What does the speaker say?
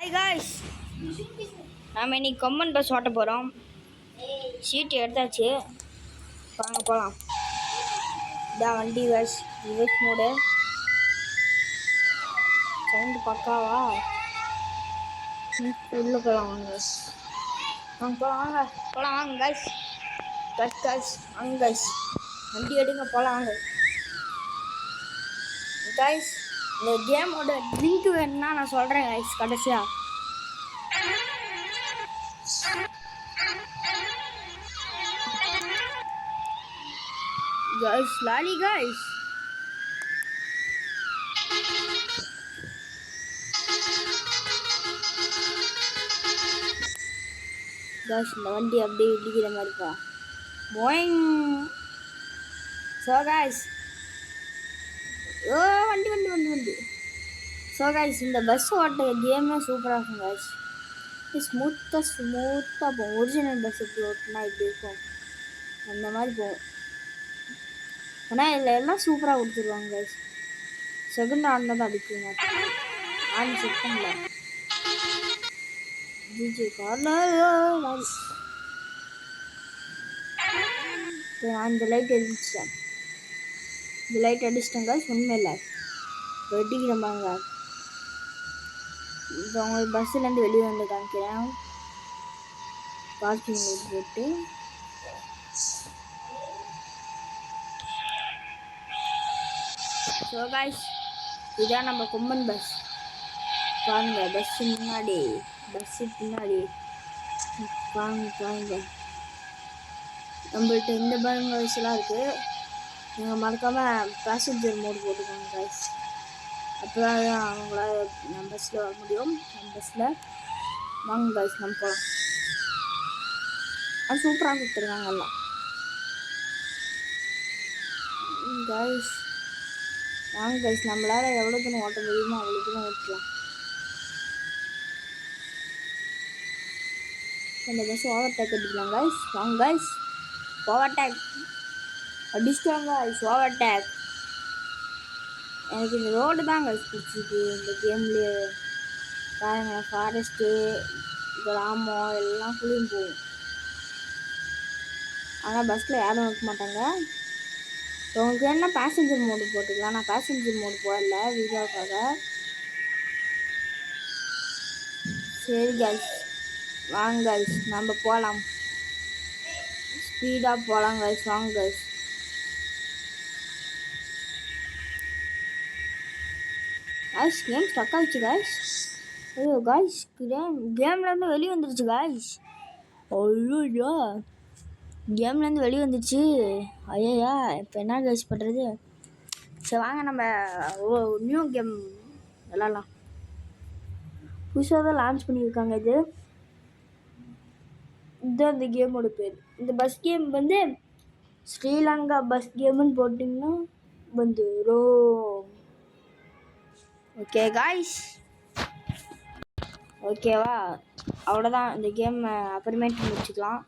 Hi guys, நாம் இன்னைக்கு கம்மன் bus ஓட்ட போகிறோம். சீட்டு எடுத்தாச்சு, வாங்க போகலாம். இதான் வண்டி காய்ஸ், ரிவர்ஸ் மோடு. சவுண்டு பக்காவா உள்ளே போகலாம். வாங்க வாங்க போகலாம், வாங்க போகலாம், வாங்க காய்ஸ். காய்ஸ் வாங்க காய்ஸ், வண்டி எடுங்க போகலாம் வாங்க காய்ஸ். இந்த கேமோட லிங்க் வேணும்னா நான் சொல்கிறேன் காய்ஸ் கடைசியாக. Guys, lari guys. Guys, இந்த வண்டி அப்படியே இடிக்கிற மாதிரிப்பா. போயிங். ஸோ guys, வண்டி. ஸோ guys, இந்த பஸ் ஓட்ட கேமே சூப்பராக இருக்கும் guys. ஸ்மூத்தாக போகும். ஒரிஜினல் பஸ் எப்படி ஓட்டினா இப்படி இருக்கும் அந்த மாதிரி போகும். ஆனால் இதில் எல்லாம் சூப்பராக கொடுத்துருவாங்க guys. செகண்ட் ஆடில் தான் அடிக்குங்க. ஆடி செக் பண்ணல. ஜிஜி கார்னர் நான் இந்த லைட் அடிச்சிட்டேன். guys. ஒன்றுமே இல்லை, வெட்டிக்கிறேன் பாருங்க. இப்போ உங்களுக்கு பஸ்ஸுலேருந்து வெளியே வந்து காமிக்கிறேன். பார்க்கிங் போட்டு ஸோ காய்ஸ், இதுதான் நம்ம கொம்மன் பஸ். பாருங்க, பஸ்ஸு பின்னாடி பாருங்க. நம்மள்ட்ட இந்த பஸ்லாம் இருக்குது. நீங்கள் மறக்காமல் பேசஞ்சர் மோடு போட்டுக்கோங்க காய்ஸ். அப்போ தான் அவங்களால நம்ம பஸ்ஸில் வர முடியும். நம்ம பஸ்ஸில் வாங்க காய்ஸ், நம்ம போகலாம். அது சூப்பராக கொடுத்துருக்காங்க எல்லாம் காய்ஸ். வாங்க கைஸ், நம்மளால் எவ்வளோ தூரம் ஓட்ட முடியுமோ அவ்வளோ தூரம் ஓட்டலாம். இந்த பஸ் ஓவர்டேக் அடிக்கலாம் கைஸ். வாங்க கைஸ், ஓவர்டேக் அடிச்சிட்டாங்க கைஸ். ஓவர்டேக். எனக்கு இந்த ரோடு தான் கைஸ் பிடிச்சிருக்கு இந்த கேம்லேயே. பாருங்க, ஃபாரஸ்ட்டு, கிராமம் எல்லாம் ஃபுல்லும் போகும். ஆனால் பஸ்ஸில் யாரும் வைக்க மாட்டாங்க. உங்களுக்கு என்ன பேசஞ்சர் மோடு போட்டுக்கலாம். நான் பேசஞ்சர் மோடு போடல வீடியோக்காக. சரி கைஸ், வாங்க கைஸ், நம்ம போகலாம். ஸ்பீடாக போகலாம் கைஸ். வாங்க கைஸ். கேம் ஸ்டக் ஆகிடுச்சு கைஸ். ஐயோ கைஸ், கேம்லேருந்து வெளியே வந்துடுச்சு கைஸ். ஐயோ, கேம்லேருந்து வெளியே வந்துடுச்சு. ஐயா, இப்போ என்ன கைஸ் பண்ணுறது? சரி வாங்க, நம்ம நியூ கேம் விளாட்லாம். புதுசாக தான் லான்ச் பண்ணியிருக்காங்க. இதுதான் இந்த கேமோட பேர். இந்த பஸ் கேம் வந்து ஸ்ரீலங்கா பஸ் கேம்னு போட்டிங்கன்னா வந்துடும். ஓகே காய்ஸ், ஓகேவா? அவ்வளோதான். இந்த கேம் அப்புறமேட்டு முடிச்சுக்கலாம்.